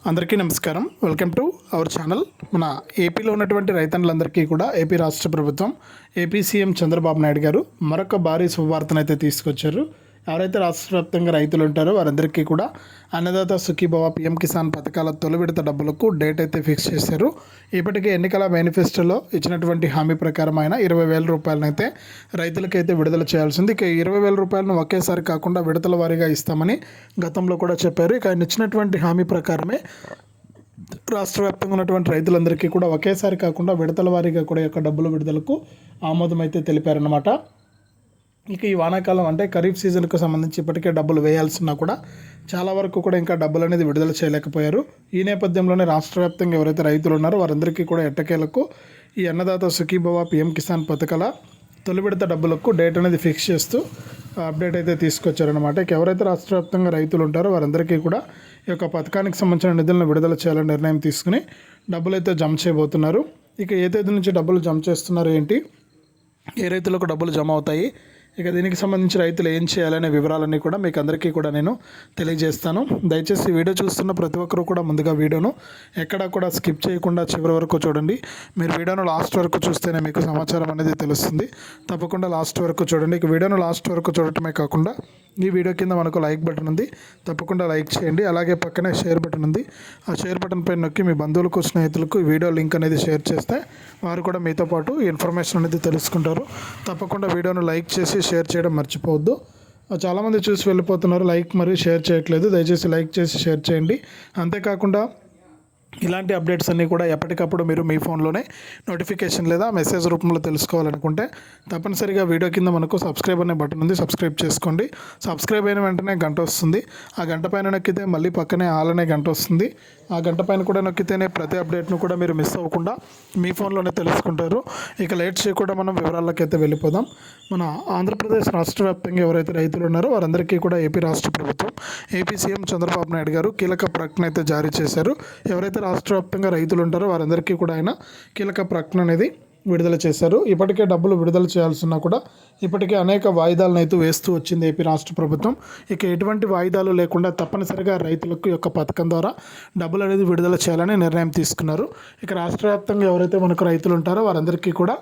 అందరికీ నమస్కారం. Welcome to our channel. మన ఏపీలో ఉన్నటువంటి రైతన్నులందరికీ కూడా ఏపీ రాష్ట్ర ప్రభుత్వం ఏపీ సీఎం చంద్రబాబు నాయుడు గారు మరొక భారీ శుభవార్తను అయితే తీసుకొచ్చారు. ఎవరైతే రాష్ట్ర వ్యాప్తంగా రైతులు ఉంటారో వారందరికీ కూడా అన్నదాత సుఖీభవ పీఎం కిసాన్ పథకాల తొలి విడత డబ్బులకు డేట్ అయితే ఫిక్స్ చేశారు. ఇప్పటికే ఎన్నికల మేనిఫెస్టోలో ఇచ్చినటువంటి హామీ ప్రకారం ఆయన 20,000 రూపాయలను అయితే రైతులకైతే విడుదల చేయాల్సింది. ఇక 20,000 రూపాయలను ఒకేసారి కాకుండా విడతల వారీగా ఇస్తామని గతంలో కూడా చెప్పారు. ఇక ఆయన ఇచ్చినటువంటి హామీ ప్రకారమే రాష్ట్ర వ్యాప్తంగా ఉన్నటువంటి రైతులందరికీ కూడా ఒకేసారి కాకుండా విడతల వారీగా కూడా యొక్క డబ్బుల విడుదలకు ఆమోదం అయితే తెలిపారన్నమాట. ఇక ఈ వానాకాలం అంటే ఖరీఫ్ సీజన్కు సంబంధించి ఇప్పటికే డబ్బులు వేయాల్సిన కూడా చాలా వరకు కూడా ఇంకా డబ్బులు అనేది విడుదల చేయలేకపోయారు. ఈ నేపథ్యంలోనే రాష్ట్ర వ్యాప్తంగా ఎవరైతే రైతులు ఉన్నారో వారందరికీ కూడా ఎట్టకేలకు ఈ అన్నదాత సుఖీభవ పీఎం కిసాన్ పథకాల తొలి విడత డబ్బులకు డేట్ అనేది ఫిక్స్ చేస్తూ అప్డేట్ అయితే తీసుకొచ్చారనమాట. ఇక ఎవరైతే రాష్ట్ర వ్యాప్తంగా రైతులు ఉంటారో వారందరికీ కూడా ఈ యొక్క పథకానికి సంబంధించిన నిధులను విడుదల చేయాలని నిర్ణయం తీసుకుని డబ్బులు అయితే జమ చేయబోతున్నారు. ఇక ఏ తేదీ నుంచి డబ్బులు జమ చేస్తున్నారు ఏంటి, ఏ రైతులకు డబ్బులు జమ అవుతాయి, ఇక దీనికి సంబంధించి రైతులు ఏం చేయాలనే వివరాలన్నీ కూడా మీకు అందరికీ కూడా నేను తెలియజేస్తాను. దయచేసి వీడియో చూస్తున్న ప్రతి ఒక్కరు కూడా ముందుగా వీడియోను ఎక్కడా కూడా స్కిప్ చేయకుండా చివరి వరకు చూడండి. మీరు వీడియోను లాస్ట్ వరకు చూస్తేనే మీకు సమాచారం అనేది తెలుస్తుంది. తప్పకుండా లాస్ట్ వరకు చూడండి. ఇక వీడియోను లాస్ట్ వరకు చూడటమే కాకుండా ఈ వీడియో కింద మనకు లైక్ బటన్ ఉంది, తప్పకుండా లైక్ చేయండి. అలాగే పక్కనే షేర్ బటన్ ఉంది, ఆ షేర్ బటన్ పైన నొక్కి మీ బంధువులకు స్నేహితులకు ఈ వీడియో లింక్ అనేది షేర్ చేస్తే వారు కూడా మీతో పాటు ఇన్ఫర్మేషన్ అనేది తెలుసుకుంటారు. తప్పకుండా వీడియోను లైక్ చేసి షేర్ చేయడం మర్చిపోవద్దు. చాలామంది చూసి వెళ్ళిపోతున్నారు, లైక్ మరియు షేర్ చేయట్లేదు. దయచేసి లైక్ చేసి షేర్ చేయండి. అంతేకాకుండా ఇలాంటి అప్డేట్స్ అన్నీ కూడా ఎప్పటికప్పుడు మీరు మీ ఫోన్లోనే నోటిఫికేషన్ లేదా మెసేజ్ రూపంలో తెలుసుకోవాలనుకుంటే తప్పనిసరిగా వీడియో కింద మనకు సబ్స్క్రైబ్ అనే బటన్ ఉంది, సబ్స్క్రైబ్ చేసుకోండి. సబ్స్క్రైబ్ అయిన వెంటనే గంట వస్తుంది, ఆ గంట పైన నొక్కితే మళ్ళీ పక్కనే ఆల్ అనే గంట వస్తుంది. ఆ గంట పైన కూడా నొక్కితేనే ప్రతి అప్డేట్ను కూడా మీరు మిస్ అవ్వకుండా మీ ఫోన్లోనే తెలుసుకుంటారు. ఇక లేట్ చేయకుండా మనం వివరాల్లోకి అయితే వెళ్ళిపోదాం. మన ఆంధ్రప్రదేశ్ రాష్ట్ర వ్యాప్తంగా ఎవరైతే రైతులు ఉన్నారో వారందరికీ కూడా ఏపీ రాష్ట్ర ప్రభుత్వం ఏపీ సీఎం చంద్రబాబు నాయుడు గారు కీలక ప్రకటన అయితే జారీ చేశారు. ఎవరైతే రాష్ట్ర వ్యాప్తంగా రైతులు ఉంటారో వారందరికీ కూడా ఆయన కీలక ప్రకటన అనేది విడుదల చేశారు. ఇప్పటికే డబ్బులు విడుదల చేయాల్సిన కూడా ఇప్పటికే అనేక వాయిదాలను అయితే వేస్తూ వచ్చింది ఏపీ రాష్ట్ర ప్రభుత్వం. ఇక ఎటువంటి వాయిదాలు లేకుండా తప్పనిసరిగా రైతులకు యొక్క పథకం ద్వారా డబ్బులు అనేది విడుదల చేయాలని నిర్ణయం తీసుకున్నారు. ఇక రాష్ట్ర వ్యాప్తంగా ఎవరైతే మనకు రైతులు ఉంటారో వారందరికీ కూడా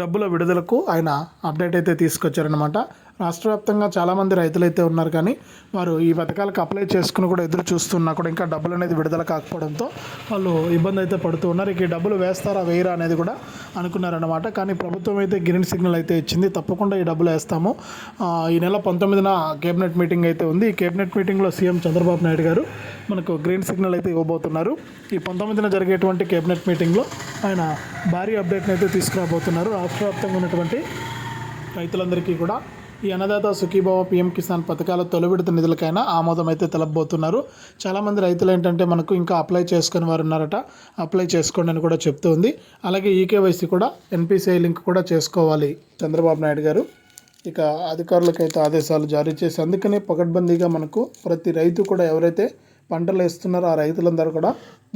డబ్బుల విడుదలకు ఆయన అప్డేట్ అయితే తీసుకొచ్చారనమాట. రాష్ట్ర వ్యాప్తంగా చాలామంది రైతులు అయితే ఉన్నారు, కానీ వారు ఈ పథకాలకు అప్లై చేసుకుని కూడా ఎదురు చూస్తున్నా కూడా ఇంకా డబ్బులు అనేది విడుదల కాకపోవడంతో వాళ్ళు ఇబ్బంది అయితే పడుతూ ఉన్నారు. ఇక ఈ డబ్బులు వేస్తారా వేయరా అనేది కూడా అనుకున్నారనమాట. కానీ ప్రభుత్వం అయితే గ్రీన్ సిగ్నల్ అయితే ఇచ్చింది, తప్పకుండా ఈ డబ్బులు వేస్తాము. ఈ నెల 19న కేబినెట్ మీటింగ్ అయితే ఉంది. ఈ కేబినెట్ మీటింగ్లో సీఎం చంద్రబాబు నాయుడు గారు మనకు గ్రీన్ సిగ్నల్ అయితే ఇవ్వబోతున్నారు. ఈ 19న జరిగేటువంటి కేబినెట్ మీటింగ్లో ఆయన భారీ అప్డేట్ని అయితే తీసుకురాబోతున్నారు. రాష్ట్ర వ్యాప్తంగా ఉన్నటువంటి రైతులందరికీ కూడా ఈ అన్నదాత సుఖీభవ పీఎం కిసాన్ పథకాల తొలి విడత నిధులకైనా ఆమోదం అయితే తెలపబోతున్నారు. చాలామంది రైతులు ఏంటంటే మనకు ఇంకా అప్లై చేసుకుని వారు ఉన్నారట, అప్లై చేసుకోండి అని కూడా చెప్తూ ఉంది. అలాగే ఈకేవైసీ కూడా ఎన్పిసిఐ లింక్ కూడా చేసుకోవాలి చంద్రబాబు నాయుడు గారు. ఇక అధికారులకైతే ఆదేశాలు జారీ చేసి అందుకనే పకడ్బందీగా మనకు ప్రతి రైతు కూడా ఎవరైతే పంటలు వేస్తున్నారో ఆ రైతులందరూ కూడా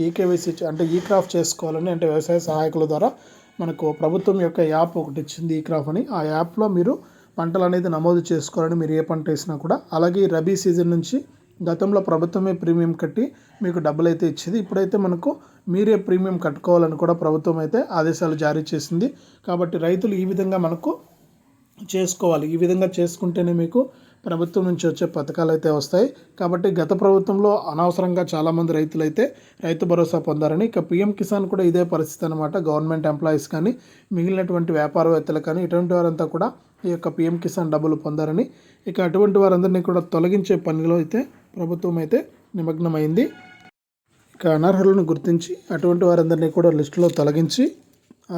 ఈకేవైసీ అంటే ఈ క్రాఫ్ చేసుకోవాలని, అంటే వ్యవసాయ సహాయకుల ద్వారా మనకు ప్రభుత్వం యొక్క యాప్ ఒకటి ఇచ్చింది ఈ క్రాఫ్ అని. ఆ యాప్లో మీరు పంటలు అనేది నమోదు చేసుకోవాలని, మీరు ఏ పంట వేసినా కూడా. అలాగే రబీ సీజన్ నుంచి గతంలో ప్రభుత్వమే ప్రీమియం కట్టి మీకు డబ్బులు అయితే ఇచ్చేది, ఇప్పుడైతే మనకు మీరే ప్రీమియం కట్టుకోవాలని కూడా ప్రభుత్వం అయితే ఆదేశాలు జారీ చేసింది. కాబట్టి రైతులు ఈ విధంగా మనకు చేసుకోవాలి. ఈ విధంగా చేసుకుంటేనే మీకు ప్రభుత్వం నుంచి వచ్చే పథకాలు అయితే వస్తాయి. కాబట్టి గత ప్రభుత్వంలో అనవసరంగా చాలామంది రైతులు అయితే రైతు భరోసా పొందారని, ఇక పీఎం కిసాన్ కూడా ఇదే పరిస్థితి అనమాట. గవర్నమెంట్ ఎంప్లాయీస్ కానీ మిగిలినటువంటి వ్యాపారవేత్తలు కానీ ఇటువంటి వారంతా కూడా ఈ యొక్క పీఎం కిసాన్ డబ్బులు పొందారని, ఇక అటువంటి వారందరినీ కూడా తొలగించే పనిలో అయితే ప్రభుత్వం అయితే నిమగ్నమైంది. ఇక అనర్హులను గుర్తించి అటువంటి వారందరినీ కూడా లిస్టులో తొలగించి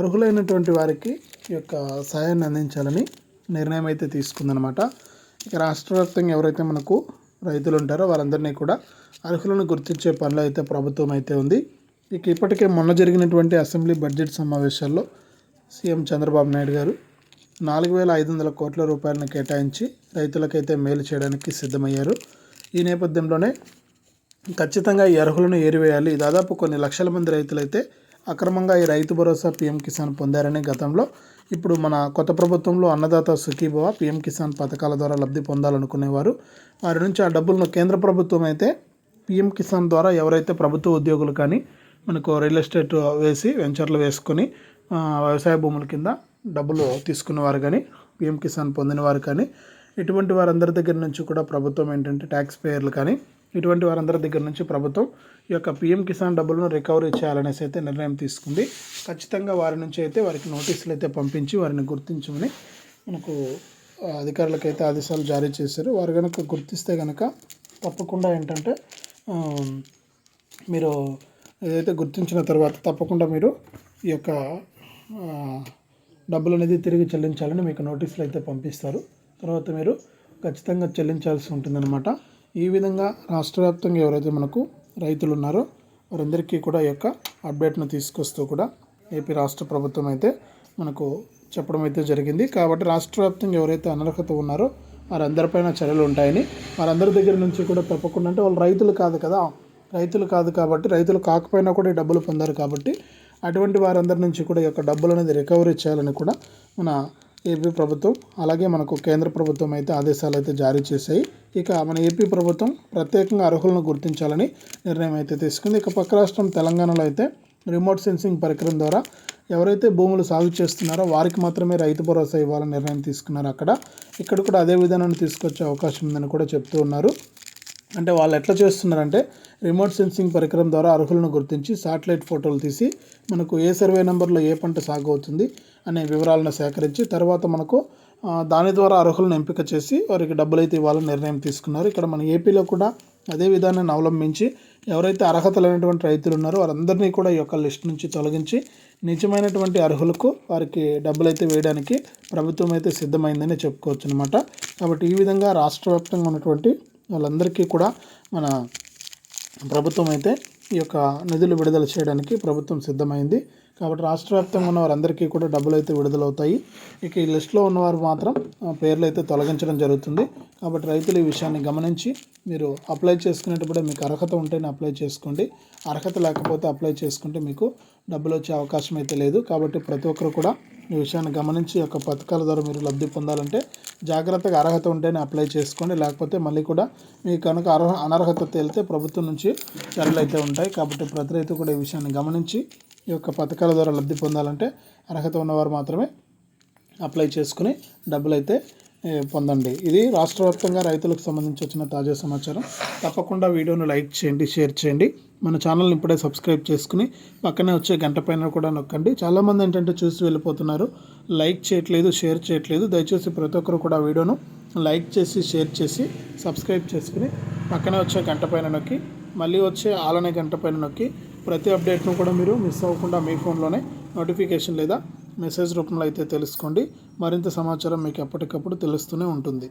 అర్హులైనటువంటి వారికి ఈ యొక్క సాయాన్ని అందించాలని నిర్ణయం అయితే తీసుకుందనమాట. ఇక రాష్ట్ర వ్యాప్తంగా ఎవరైతే మనకు రైతులు ఉంటారో వారందరినీ కూడా అర్హులను గుర్తించే పనిలో అయితే ప్రభుత్వం అయితే ఉంది. ఇక ఇప్పటికే మొన్న జరిగినటువంటి అసెంబ్లీ బడ్జెట్ సమావేశాల్లో సీఎం చంద్రబాబు నాయుడు గారు 4,500 కోట్ల రూపాయలను కేటాయించి రైతులకైతే మేలు చేయడానికి సిద్ధమయ్యారు. ఈ నేపథ్యంలోనే ఖచ్చితంగా ఈ అర్హులను ఏరివేయాలి. దాదాపు కొన్ని లక్షల మంది రైతులైతే అక్రమంగా ఈ రైతు భరోసా పీఎం కిసాన్ పొందారని గతంలో. ఇప్పుడు మన కొత్త ప్రభుత్వంలో అన్నదాత సుఖీభవ పీఎం కిసాన్ పథకాల ద్వారా లబ్ధి పొందాలనుకునేవారు వారి నుంచి ఆ డబ్బులను కేంద్ర ప్రభుత్వం అయితే పిఎం కిసాన్ ద్వారా ఎవరైతే ప్రభుత్వ ఉద్యోగులు కానీ మనకు రియల్ ఎస్టేట్ వేసి వెంచర్లు వేసుకొని వ్యవసాయ భూముల కింద డబ్బులు తీసుకున్నవారు కానీ పిఎం కిసాన్ పొందినవారు కానీ ఇటువంటి వారందరి దగ్గర నుంచి కూడా ప్రభుత్వం ఏంటంటే ట్యాక్స్ పేయర్లు కానీ ఇటువంటి వారందరి దగ్గర నుంచి ప్రభుత్వం ఈ యొక్క పిఎం కిసాన్ డబ్బులను రికవరీ చేయాలనేసి అయితే నిర్ణయం తీసుకుంది. ఖచ్చితంగా వారి నుంచి అయితే వారికి నోటీసులు అయితే పంపించి వారిని గుర్తించమని మనకు అధికారులకైతే ఆదేశాలు జారీ చేశారు. వారు కనుక గుర్తిస్తే కనుక తప్పకుండా ఏంటంటే మీరు ఏదైతే గుర్తించిన తర్వాత తప్పకుండా మీరు ఈ యొక్క డబ్బులు అనేది తిరిగి చెల్లించాలని మీకు నోటీసులు అయితే పంపిస్తారు. తర్వాత మీరు ఖచ్చితంగా చెల్లించాల్సి ఉంటుందన్నమాట. ఈ విధంగా రాష్ట్ర వ్యాప్తంగా ఎవరైతే మనకు రైతులు ఉన్నారో వారందరికీ కూడా ఈ యొక్క అప్డేట్ను తీసుకొస్తూ కూడా ఏపీ రాష్ట్ర ప్రభుత్వం అయితే మనకు చెప్పడం అయితే జరిగింది. కాబట్టి రాష్ట్ర వ్యాప్తంగా ఎవరైతే అనర్హత ఉన్నారో వారందరిపైన చర్యలు ఉంటాయని, వారందరి దగ్గర నుంచి కూడా తప్పకుండా, అంటే వాళ్ళు రైతులు కాదు కదా, రైతులు కాదు కాబట్టి రైతులు కాకపోయినా కూడా ఈ డబ్బులు పొందారు కాబట్టి అటువంటి వారందరి నుంచి కూడా ఈ యొక్క డబ్బులు అనేది రికవరీ చేయాలని కూడా మన ఏపీ ప్రభుత్వం అలాగే మనకు కేంద్ర ప్రభుత్వం అయితే ఆదేశాలు అయితే జారీ చేశాయి. ఇక మన ఏపీ ప్రభుత్వం ప్రత్యేకంగా అర్హులను గుర్తించాలని నిర్ణయం అయితే తీసుకుంది. ఇక పక్క రాష్ట్రం తెలంగాణలో అయితే రిమోట్ సెన్సింగ్ పరికరం ద్వారా ఎవరైతే భూములు సాగు చేస్తున్నారో వారికి మాత్రమే రైతు భరోసా ఇవ్వాలని నిర్ణయం తీసుకున్నారు. ఇక్కడ కూడా అదే విధానాన్ని తీసుకొచ్చే అవకాశం ఉందని కూడా చెప్తూ ఉన్నారు. అంటే వాళ్ళు ఎట్లా చేస్తున్నారంటే రిమోట్ సెన్సింగ్ పరికరం ద్వారా అర్హులను గుర్తించి శాటిలైట్ ఫోటోలు తీసి మనకు ఏ సర్వే నెంబర్లో ఏ పంట సాగు అవుతుంది అనే వివరాలను సేకరించి తర్వాత మనకు దాని ద్వారా అర్హులను ఎంపిక చేసి వారికి డబ్బులు అయితే ఇవ్వాలని నిర్ణయం తీసుకున్నారు. ఇక్కడ మన ఏపీలో కూడా అదే విధానాన్ని అవలంబించి ఎవరైతే అర్హత లేనటువంటి రైతులు ఉన్నారో వారందరినీ కూడా ఈ యొక్క లిస్ట్ నుంచి తొలగించి నిజమైనటువంటి అర్హులకు వారికి డబ్బులు అయితే వేయడానికి ప్రభుత్వం అయితే సిద్ధమైందని చెప్పుకోవచ్చు అనమాట. కాబట్టి ఈ విధంగా రాష్ట్ర వ్యాప్తంగా ఉన్నటువంటి వాళ్ళందరికీ కూడా మన ప్రభుత్వం అయితే ఈ యొక్క నిధులు విడుదల చేయడానికి ప్రభుత్వం సిద్ధమైంది. కాబట్టి రాష్ట్ర వ్యాప్తంగా ఉన్న వారందరికీ కూడా డబ్బులు అయితే విడుదలవుతాయి. ఇక ఈ లిస్టులో ఉన్నవారు మాత్రం పేర్లు అయితే తొలగించడం జరుగుతుంది. కాబట్టి రైతులు ఈ విషయాన్ని గమనించి మీరు అప్లై చేసుకునేటప్పుడే మీకు అర్హత ఉంటేనే అప్లై చేసుకోండి. అర్హత లేకపోతే అప్లై చేసుకుంటే మీకు డబ్బులు వచ్చే అవకాశం అయితే లేదు. కాబట్టి ప్రతి ఒక్కరు కూడా ఈ విషయాన్ని గమనించి ఈ యొక్క పథకాల ద్వారా మీరు లబ్ధి పొందాలంటే జాగ్రత్తగా అర్హత ఉంటేనే అప్లై చేసుకోండి. లేకపోతే మళ్ళీ కూడా మీకు కనుక అనర్హత తేలితే ప్రభుత్వం నుంచి చర్యలు అయితే ఉంటాయి. కాబట్టి ప్రతి రైతు కూడా ఈ విషయాన్ని గమనించి ఈ యొక్క పథకాల ద్వారా లబ్ధి పొందాలంటే అర్హత ఉన్నవారు మాత్రమే అప్లై చేసుకుని డబ్బులు అయితే పొందండి. ఇది రాష్ట్ర వ్యాప్తంగా రైతులకు సంబంధించి వచ్చిన తాజా సమాచారం. తప్పకుండా వీడియోను లైక్ చేయండి, షేర్ చేయండి. మన ఛానల్ని ఇప్పుడే సబ్స్క్రైబ్ చేసుకుని పక్కనే వచ్చే గంట పైన కూడా నొక్కండి. చాలామంది ఏంటంటే చూసి వెళ్ళిపోతున్నారు, లైక్ చేయట్లేదు, షేర్ చేయట్లేదు. దయచేసి ప్రతి ఒక్కరు కూడా వీడియోను లైక్ చేసి షేర్ చేసి సబ్స్క్రైబ్ చేసుకుని పక్కనే వచ్చే గంట పైన నొక్కి మళ్ళీ వచ్చే ఆలనే గంట పైన నొక్కి ప్రతి అప్డేట్ను కూడా మీరు మిస్ అవ్వకుండా మీ ఫోన్లోనే నోటిఫికేషన్ లేదా మెసేజ్ రూపంలో అయితే తెలుసుకోండి. మరింత సమాచారం మీకు ఎప్పటికప్పుడు తెలుస్తూనే ఉంటుంది.